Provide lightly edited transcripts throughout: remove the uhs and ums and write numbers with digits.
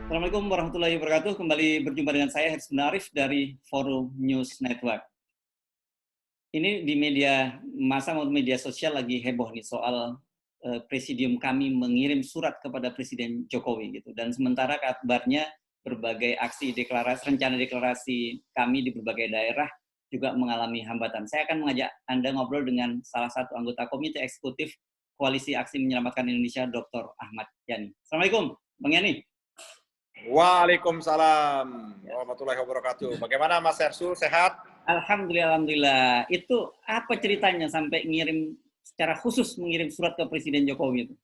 Assalamualaikum warahmatullahi wabarakatuh. Kembali berjumpa dengan saya Haris Arif dari Forum News Network. Ini di media massa maupun media sosial lagi heboh nih soal presidium kami mengirim surat kepada Presiden Jokowi gitu. Dan sementara kabarnya berbagai aksi deklarasi, rencana deklarasi kami di berbagai daerah juga mengalami hambatan. Saya akan mengajak Anda ngobrol dengan salah satu anggota Komite Eksekutif Koalisi Aksi Menyelamatkan Indonesia, Dr. Ahmad Yani. Assalamualaikum, Bang Yani. Waalaikumsalam warahmatullahi wabarakatuh. Bagaimana Mas Hersul, sehat? Alhamdulillah. Itu apa ceritanya sampai secara khusus mengirim surat ke Presiden Jokowi itu?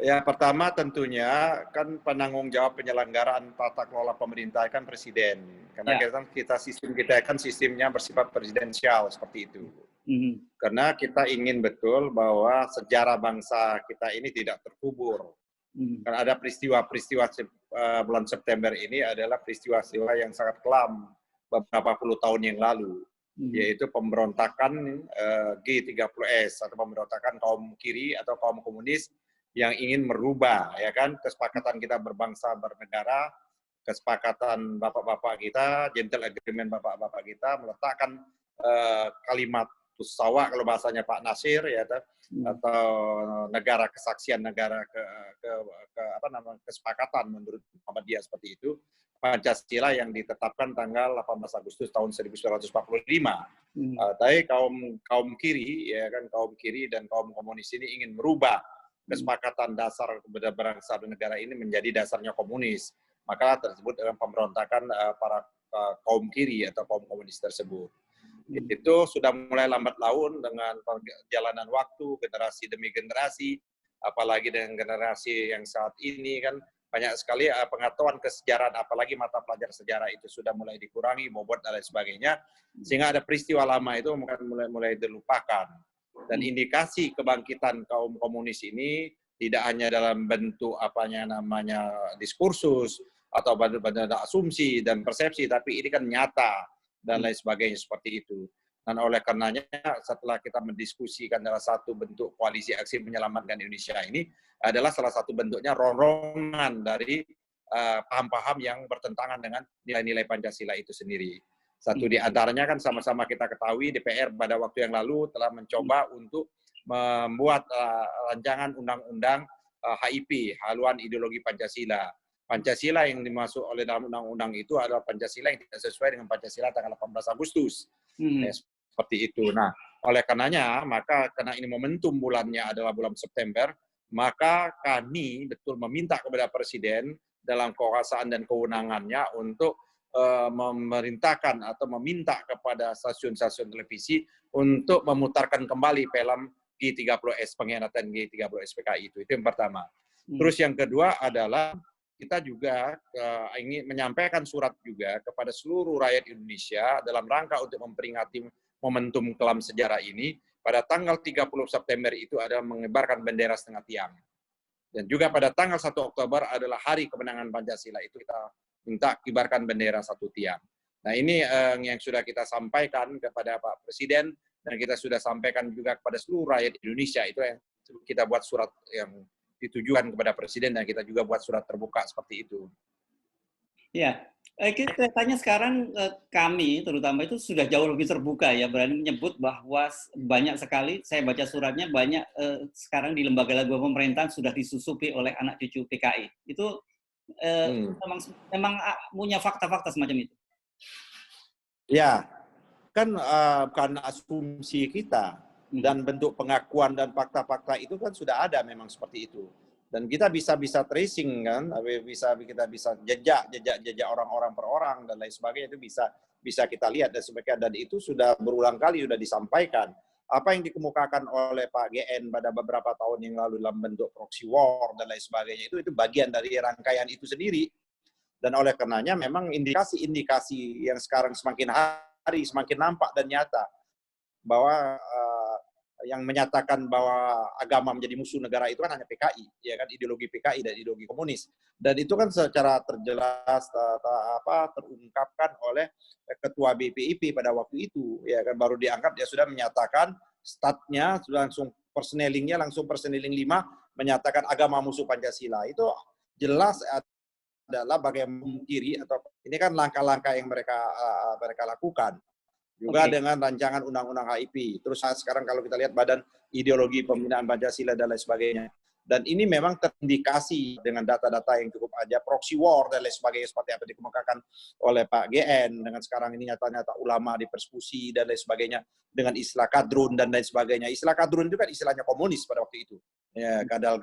Ya, pertama tentunya kan penanggung jawab penyelenggaraan tata kelola pemerintah kan Presiden. Karena Ya. sistem kita kan sistemnya bersifat presidensial seperti itu. Karena kita ingin betul bahwa sejarah bangsa kita ini tidak terkubur. Karena ada peristiwa-peristiwa bulan September ini adalah peristiwa-peristiwa yang sangat kelam beberapa puluh tahun yang lalu, yaitu pemberontakan G30S atau pemberontakan kaum kiri atau kaum komunis yang ingin merubah, ya kan, kesepakatan kita berbangsa bernegara, kesepakatan bapak-bapak kita, gentle agreement bapak-bapak kita, meletakkan kalimat tusawa kalau bahasanya Pak Nasir, ya, atau negara kesaksian negara kesepakatan menurut Muhammadiyah seperti itu, Pancasila yang ditetapkan tanggal 18 Agustus tahun 1945. Tapi kaum kiri, ya kan, kaum kiri dan kaum komunis ini ingin merubah kesepakatan dasar berbangsa dan negara ini menjadi dasarnya komunis. Maka tersebut dengan pemberontakan para kaum kiri atau kaum komunis tersebut. Itu sudah mulai lambat laun dengan perjalanan waktu, generasi demi generasi, apalagi dengan generasi yang saat ini kan banyak sekali pengetahuan kesejarahan, apalagi mata pelajaran sejarah itu sudah mulai dikurangi, bobot dan lain sebagainya, sehingga ada peristiwa lama itu mulai dilupakan. Dan indikasi kebangkitan kaum komunis ini tidak hanya dalam bentuk diskursus atau bentuk asumsi dan persepsi, tapi ini kan nyata dan lain sebagainya seperti itu. Dan oleh karenanya setelah kita mendiskusikan dalam satu bentuk koalisi aksi menyelamatkan Indonesia ini adalah salah satu bentuknya rorongan dari paham-paham yang bertentangan dengan nilai-nilai Pancasila itu sendiri. Satu di antaranya kan sama-sama kita ketahui DPR pada waktu yang lalu telah mencoba untuk membuat rancangan undang-undang HIP, haluan ideologi Pancasila. Pancasila yang dimasuk oleh dalam undang-undang itu adalah Pancasila yang tidak sesuai dengan Pancasila tanggal 18 Agustus. Seperti itu. Nah, oleh karenanya, maka karena ini momentum bulannya adalah bulan September, maka kami betul meminta kepada Presiden dalam kekuasaan dan kewenangannya untuk memerintahkan atau meminta kepada stasiun-stasiun televisi untuk memutarkan kembali film G30S, pengkhianatan G30S PKI itu. Itu yang pertama. Terus yang kedua adalah kita juga ingin menyampaikan surat juga kepada seluruh rakyat Indonesia dalam rangka untuk memperingati momentum kelam sejarah ini. Pada tanggal 30 September itu adalah mengibarkan bendera setengah tiang. Dan juga pada tanggal 1 Oktober adalah hari kemenangan Pancasila, itu kita minta kibarkan bendera satu tiang. Nah, ini yang sudah kita sampaikan kepada Pak Presiden dan kita sudah sampaikan juga kepada seluruh rakyat Indonesia. Itu yang kita buat surat yang ditujukan kepada Presiden dan kita juga buat surat terbuka seperti itu. Ya, kita tanya sekarang kami terutama itu sudah jauh lebih terbuka ya, berani menyebut bahwa banyak sekali, saya baca suratnya banyak sekarang di lembaga-lembaga pemerintahan sudah disusupi oleh anak cucu PKI. Itu memang punya fakta-fakta semacam itu? Ya, kan bukan asumsi kita. Dan bentuk pengakuan dan fakta-fakta itu kan sudah ada memang seperti itu. Dan kita bisa tracing kan, kita bisa jejak orang-orang per orang dan lain sebagainya, itu bisa kita lihat dan sebagainya. Dan itu sudah berulang kali sudah disampaikan. Apa yang dikemukakan oleh Pak GN pada beberapa tahun yang lalu dalam bentuk proxy war dan lain sebagainya, itu bagian dari rangkaian itu sendiri. Dan oleh karenanya memang indikasi-indikasi yang sekarang semakin hari semakin nampak dan nyata bahwa yang menyatakan bahwa agama menjadi musuh negara itu kan hanya PKI, ya kan, ideologi PKI dan ideologi komunis. Dan itu kan secara terjelas terungkapkan oleh Ketua BPIP pada waktu itu, ya kan, baru diangkat dia sudah menyatakan statnya sudah langsung personeling 5 menyatakan agama musuh Pancasila. Itu jelas adalah bagaimana kiri atau ini kan langkah-langkah yang mereka lakukan. Juga dengan rancangan undang-undang HIP. Terus sekarang kalau kita lihat Badan Ideologi Pembinaan Pancasila dan lain sebagainya. Dan ini memang terindikasi dengan data-data yang cukup aja, proxy war dan lain sebagainya seperti apa dikemukakan oleh Pak GN. Dengan sekarang ini nyata-nyata ulama dipersekusi dan lain sebagainya dengan istilah kadrun dan lain sebagainya. Istilah kadrun itu kan istilahnya komunis pada waktu itu. Ya, kadal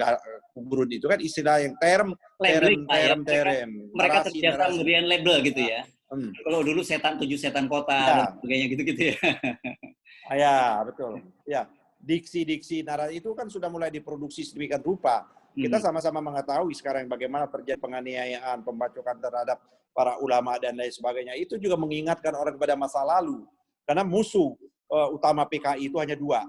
kuburun itu kan istilah yang terem. Mereka terbiasa memberikan label gitu ya. Kalau dulu 7 setan kota dan sebagainya gitu-gitu ya. Ya, betul. Ya. Diksi-diksi narasi itu kan sudah mulai diproduksi sedemikian rupa. Kita sama-sama mengetahui sekarang bagaimana terjadi penganiayaan, pembacokan terhadap para ulama dan lain sebagainya. Itu juga mengingatkan orang kepada masa lalu. Karena musuh utama PKI itu hanya dua.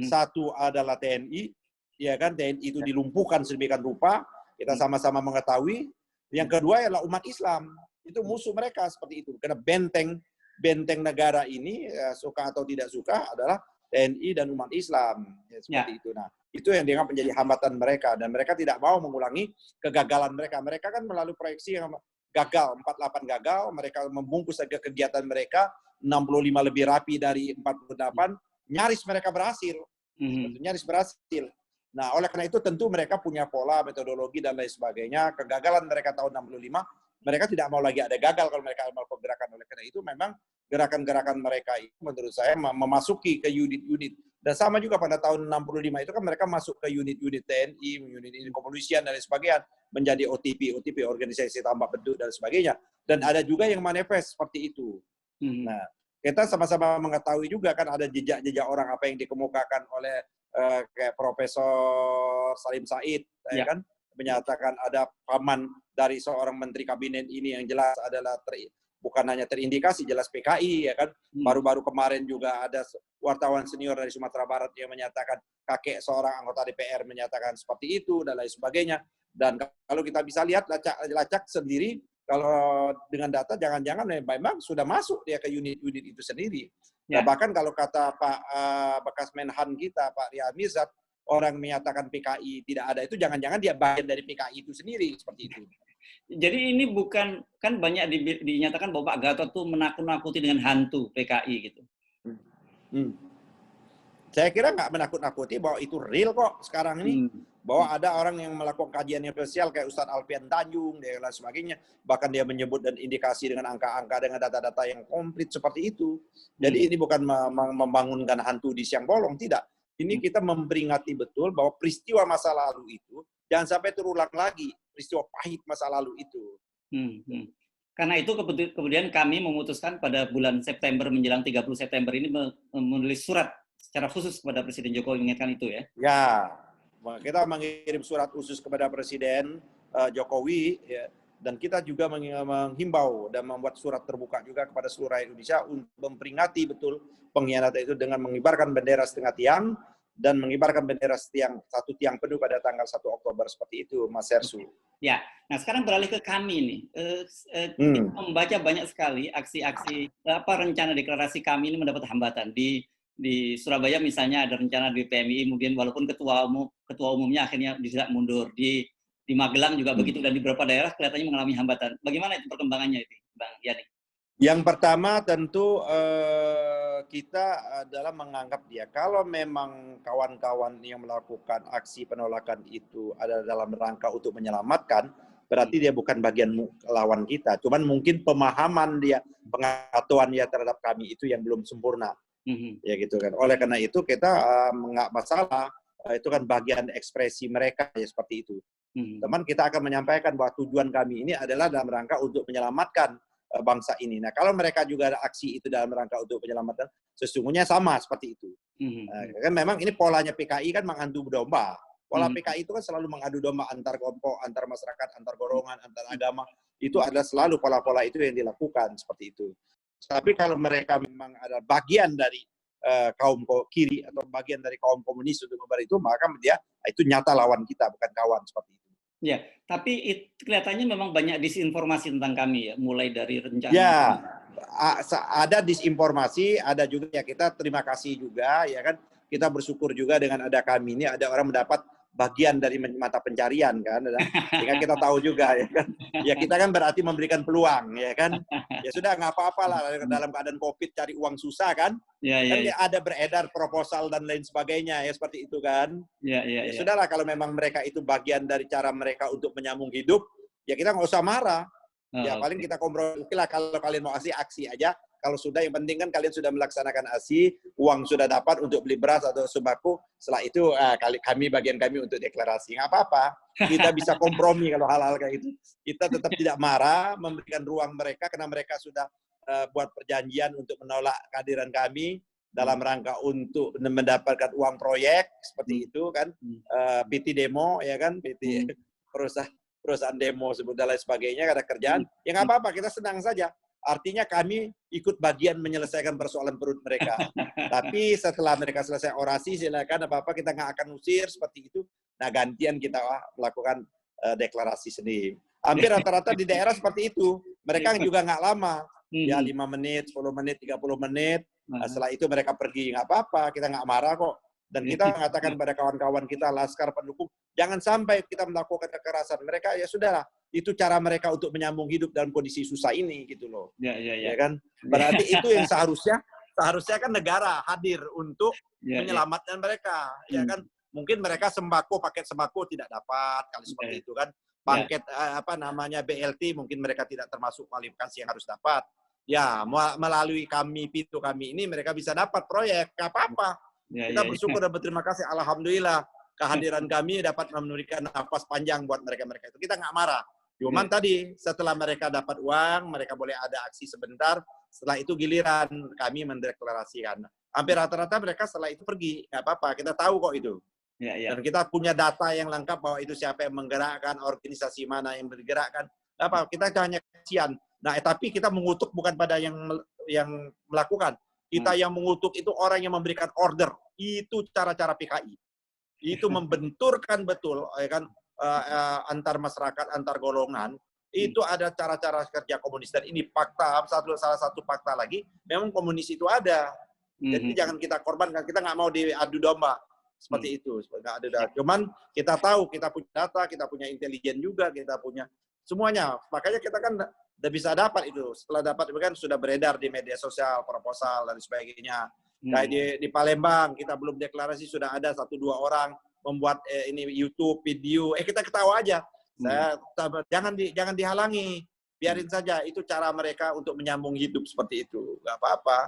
Satu adalah TNI, ya kan, TNI itu dilumpuhkan sedemikian rupa. Kita sama-sama mengetahui. Yang kedua adalah umat Islam. Itu musuh mereka seperti itu. Karena benteng negara ini, suka atau tidak suka, adalah TNI dan umat Islam, ya, seperti itu. Nah, itu yang dianggap menjadi hambatan mereka, dan mereka tidak mau mengulangi kegagalan mereka. Mereka kan melalui proyeksi yang gagal, 48 gagal, mereka membungkus saja kegiatan mereka, 65 lebih rapi dari 48, nyaris mereka berhasil. Nyaris berhasil. Nah, oleh karena itu tentu mereka punya pola, metodologi, dan lain sebagainya. Kegagalan mereka tahun 65, mereka tidak mau lagi ada gagal kalau mereka melakukan gerakan. Oleh karena itu memang gerakan-gerakan mereka itu menurut saya memasuki ke unit-unit. Dan sama juga pada tahun 65 itu kan mereka masuk ke unit-unit TNI, unit-unit kepolisian dan lain sebagainya, menjadi OTP, organisasi tambah bentuk dan sebagainya. Dan ada juga yang manifest seperti itu. Nah, kita sama-sama mengetahui juga kan ada jejak-jejak orang apa yang dikemukakan oleh kayak Profesor Salim Said, ya kan, menyatakan ada paman dari seorang menteri kabinet ini yang jelas adalah bukan hanya terindikasi, jelas PKI, ya kan. Baru-baru kemarin juga ada wartawan senior dari Sumatera Barat yang menyatakan kakek seorang anggota DPR menyatakan seperti itu, dan lain sebagainya. Dan kalau kita bisa lihat, lacak sendiri, kalau dengan data, jangan-jangan memang sudah masuk dia ke unit-unit itu sendiri. Nah, bahkan kalau kata Pak bekas Menhan kita, Pak Ria Mirzad, orang menyatakan PKI tidak ada, itu jangan-jangan dia bagian dari PKI itu sendiri, seperti itu. Jadi ini bukan, kan banyak dinyatakan bahwa Pak Gatot tuh menakut-nakuti dengan hantu PKI gitu. Saya kira nggak menakut-nakuti, bahwa itu real kok sekarang ini. Bahwa ada orang yang melakukan kajian yang spesial kayak Ustadz Alfian Tanjung dan lain sebagainya. Bahkan dia menyebut dan indikasi dengan angka-angka, dengan data-data yang komplit seperti itu. Jadi ini bukan membangunkan hantu di siang bolong, tidak. Ini kita memperingati betul bahwa peristiwa masa lalu itu jangan sampai terulang lagi, peristiwa pahit masa lalu itu. Karena itu kemudian kami memutuskan pada bulan September menjelang 30 September ini menulis surat secara khusus kepada Presiden Jokowi mengingatkan itu ya. Ya, kita mengirim surat khusus kepada Presiden Jokowi, ya, dan kita juga menghimbau dan membuat surat terbuka juga kepada seluruh rakyat Indonesia untuk memperingati betul pengkhianatan itu dengan mengibarkan bendera setengah tiang dan mengibarkan bendera satu tiang penuh pada tanggal 1 Oktober seperti itu, Mas Hersu. Ya, nah sekarang beralih ke kami nih. Kita membaca banyak sekali aksi-aksi rencana deklarasi kami ini mendapat hambatan. Di Surabaya misalnya ada rencana di PMI, kemudian walaupun ketua umumnya akhirnya tidak mundur. Di Magelang juga begitu, dan di beberapa daerah kelihatannya mengalami hambatan. Bagaimana itu perkembangannya itu, Bang Yani? Yang pertama tentu kita adalah menganggap dia, kalau memang kawan-kawan yang melakukan aksi penolakan itu ada dalam rangka untuk menyelamatkan, berarti dia bukan bagian lawan kita. Cuman mungkin pemahaman dia, pengetahuan dia terhadap kami itu yang belum sempurna. Ya gitu kan. Oleh karena itu kita nggak masalah, itu kan bagian ekspresi mereka ya seperti itu. Teman, kita akan menyampaikan bahwa tujuan kami ini adalah dalam rangka untuk menyelamatkan bangsa ini. Nah, kalau mereka juga ada aksi itu dalam rangka untuk penyelamatan, sesungguhnya sama seperti itu. Kan memang ini polanya PKI kan mengadu domba. Pola PKI itu kan selalu mengadu domba antar kelompok, antar masyarakat, antar golongan, antar agama. Itu adalah selalu pola-pola itu yang dilakukan seperti itu. Tapi kalau mereka memang ada bagian dari kaum kiri atau bagian dari kaum komunis untuk membar itu, maka dia itu nyata lawan kita, bukan kawan seperti itu. Ya, tapi kelihatannya memang banyak disinformasi tentang kami ya, mulai dari rencana. Ya, ada disinformasi, ada juga ya, kita terima kasih juga ya kan, kita bersyukur juga dengan ada kami ini, ada orang mendapat bagian dari mata pencarian kan, sehingga kita tahu juga ya kan, ya kita kan berarti memberikan peluang ya kan, ya sudah nggak apa-apa lah dalam keadaan COVID cari uang susah kan, Ya, kan ya, ya. ada beredar proposal dan lain sebagainya ya seperti itu kan, Ya, ya, ya ya. sudahlah kalau memang mereka itu bagian dari cara mereka untuk menyambung hidup, ya kita nggak usah marah, ya Oh, paling oke. kita kompromi lah kalau kalian mau aksi aja. Kalau sudah, yang penting kan kalian sudah melaksanakan aksi, uang sudah dapat untuk beli beras atau sembako, setelah itu bagian kami untuk deklarasi. Nggak apa-apa, kita bisa kompromi kalau hal-hal kayak itu. Kita tetap tidak marah, memberikan ruang mereka, karena mereka sudah buat perjanjian untuk menolak kehadiran kami, dalam rangka untuk mendapatkan uang proyek, seperti itu kan, PT demo, ya kan, PT perusahaan demo, sebut dan lain sebagainya, ada kerjaan, ya nggak apa-apa, kita senang saja. Artinya kami ikut bagian menyelesaikan persoalan perut mereka. Tapi setelah mereka selesai orasi, silakan apa-apa, kita nggak akan usir seperti itu. Nah, gantian kita melakukan deklarasi sendiri. Hampir rata-rata di daerah seperti itu. Mereka juga nggak lama. Ya 5 menit, 10 menit, 30 menit. Setelah itu mereka pergi. Nggak apa-apa, kita nggak marah kok. Dan kita mengatakan pada kawan-kawan kita, laskar pendukung, jangan sampai kita melakukan kekerasan. Mereka ya sudahlah, itu cara mereka untuk menyambung hidup dalam kondisi susah ini gitu loh. Ya kan? Berarti itu yang seharusnya kan negara hadir untuk menyelamatkan mereka, ya kan? Mungkin mereka paket sembako tidak dapat kali seperti itu kan. Paket BLT mungkin mereka tidak termasuk kualifikasi yang harus dapat. Ya, melalui pintu kami ini mereka bisa dapat proyek, nggak apa-apa. Kita bersyukur dan berterima kasih, alhamdulillah kehadiran kami dapat memberikan nafas panjang buat mereka-mereka itu. Kita nggak marah. Cuman tadi setelah mereka dapat uang, mereka boleh ada aksi sebentar. Setelah itu giliran kami mendeklarasikan. Hampir rata-rata mereka setelah itu pergi, nggak apa-apa. Kita tahu kok itu. Dan kita punya data yang lengkap bahwa itu siapa yang menggerakkan, organisasi mana yang bergerakkan. Apa? Kita hanya kasihan. Nah, tapi kita mengutuk bukan pada yang melakukan. Kita yang mengutuk itu orang yang memberikan order. Itu cara-cara PKI. Itu membenturkan betul, ya kan? Antar masyarakat, antar golongan, itu ada cara-cara kerja komunis. Dan ini fakta, salah satu fakta lagi, memang komunis itu ada. Jadi jangan kita korbankan, kita nggak mau diadu domba. Seperti itu. Nggak ada. Cuman kita tahu, kita punya data, kita punya intelijen juga, kita punya semuanya. Makanya kita kan udah bisa dapat itu. Setelah dapat itu kan sudah beredar di media sosial, proposal, dan sebagainya. Kayak di Palembang, kita belum deklarasi, sudah ada 1-2 orang membuat ini YouTube video, kita ketawa aja. Jangan dihalangi, biarin saja. Itu cara mereka untuk menyambung hidup seperti itu, nggak apa-apa.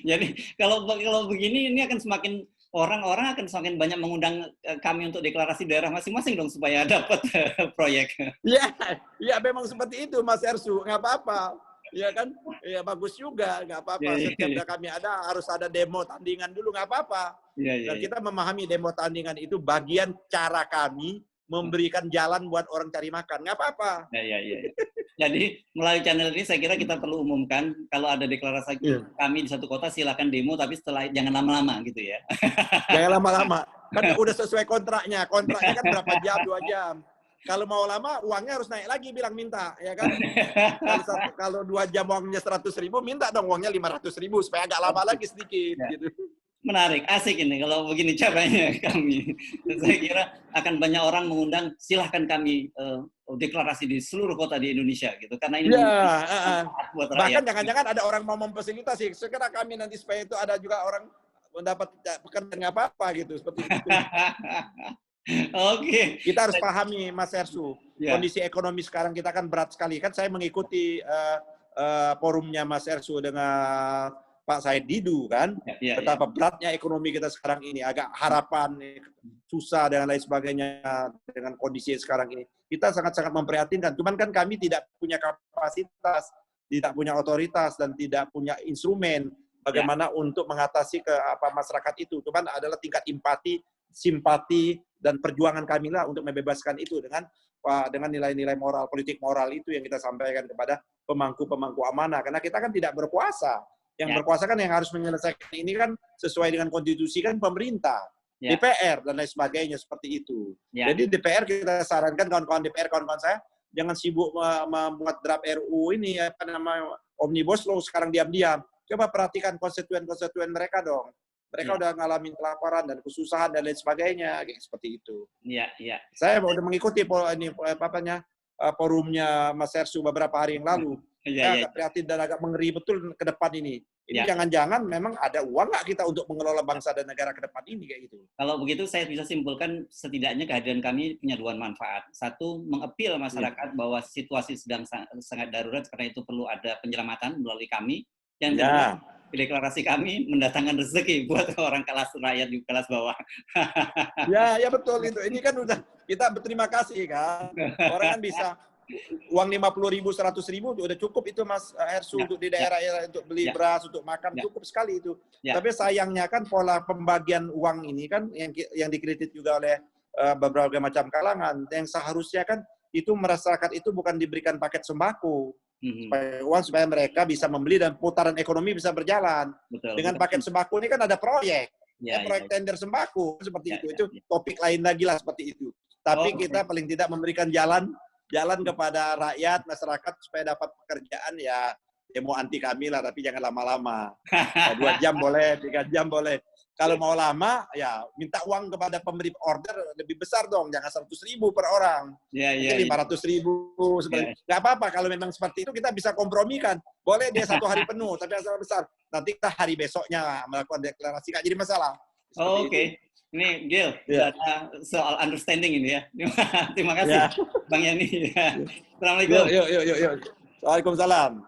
Jadi kalau begini, ini akan semakin orang-orang akan semakin banyak mengundang kami untuk deklarasi daerah masing-masing dong supaya dapat proyek. Ya memang seperti itu, Mas Ersu, nggak apa-apa. Ya kan, ya bagus juga, nggak apa-apa. Setiap kami harus ada demo tandingan dulu, nggak apa-apa. Dan kita memahami demo tandingan itu bagian cara kami memberikan jalan buat orang cari makan, nggak apa-apa. Jadi melalui channel ini saya kira kita perlu umumkan kalau ada deklarasi kami di satu kota silakan demo, tapi setelah jangan lama-lama gitu ya. Jangan lama-lama, kan udah sesuai kontraknya. Kontraknya kan berapa jam, 2 jam. Kalau mau lama, uangnya harus naik lagi, bilang minta, ya kan? Kalau 2 jam uangnya 100.000, minta dong uangnya 500.000 supaya agak lama lagi sedikit. Gitu. Menarik, asik ini kalau begini caranya kami. Saya kira akan banyak orang mengundang, silahkan kami deklarasi di seluruh kota di Indonesia gitu. Karena ini buat rakyat. Bahkan jangan-jangan ada orang mau memfasilitasi. Segera kami nanti supaya itu ada juga orang mendapat pekerjaan nggak apa-apa gitu, seperti itu. Oke. Kita harus pahami, Mas Ersu, kondisi ekonomi sekarang kita kan berat sekali. Kan saya mengikuti forumnya Mas Ersu dengan Pak Said Didu kan, betapa beratnya ekonomi kita sekarang ini, agak harapan susah dan lain sebagainya dengan kondisi sekarang ini. Kita sangat-sangat memprihatinkan. Cuman kan kami tidak punya kapasitas, tidak punya otoritas dan tidak punya instrumen bagaimana untuk mengatasi masyarakat itu. Cuman adalah tingkat empati, simpati dan perjuangan kami lah untuk membebaskan itu dengan nilai-nilai moral, politik moral itu yang kita sampaikan kepada pemangku-pemangku amanah. Karena kita kan tidak berkuasa. Yang berkuasa kan yang harus menyelesaikan ini kan sesuai dengan konstitusi kan pemerintah, DPR dan lain sebagainya seperti itu. Jadi DPR kita sarankan kawan-kawan DPR, kawan-kawan saya jangan sibuk membuat draft RU ini Omnibus Law sekarang diam-diam. Coba perhatikan konstituen-konstituen mereka dong. Mereka udah ngalamin kelaparan dan kesusahan dan lain sebagainya, kayak seperti itu. Iya, iya. Saya udah mengikuti forumnya Mas Hersu beberapa hari yang lalu. Saya agak prihatin dan agak mengeri betul ke depan ini. Ini jangan-jangan memang ada uang nggak kita untuk mengelola bangsa dan negara ke depan ini kayak gitu. Kalau begitu saya bisa simpulkan setidaknya kehadiran kami punya dua manfaat. Satu, mengapil masyarakat bahwa situasi sedang sangat darurat karena itu perlu ada penyelamatan melalui kami. Yang kedua, deklarasi kami mendatangkan rezeki buat orang kelas rakyat di kelas bawah. Ya betul itu. Ini kan udah kita berterima kasih kan. Orang kan bisa uang 50.000, 100.000 udah cukup itu Mas Hersu untuk di daerah untuk beli beras, untuk makan cukup sekali itu. Tapi sayangnya kan pola pembagian uang ini kan yang dikritik juga oleh beberapa macam kalangan. Yang seharusnya kan itu masyarakat itu bukan diberikan paket sembako. Supaya mereka bisa membeli dan putaran ekonomi bisa berjalan. Dengan paket sembako ini kan ada proyek. Proyek tender sembako seperti itu. Itu topik lain lagi lah seperti itu. Tapi kita paling tidak memberikan jalan kepada rakyat, masyarakat supaya dapat pekerjaan ya demo anti kami lah, tapi jangan lama-lama. 2 jam boleh, 3 jam boleh. Kalau mau lama, ya minta uang kepada pemberi order lebih besar dong, jangan 100.000 per orang. Mungkin 500.000 sebenarnya. Nggak apa-apa, kalau memang seperti itu kita bisa kompromikan. Boleh dia 1 hari penuh, tapi asal besar. Nanti kita hari besoknya melakukan deklarasi, nggak jadi masalah. Oke. Ini Gil, ada soal understanding ini ya. Terima kasih, Bang Yani. Assalamualaikum. Yuk. Waalaikumsalam.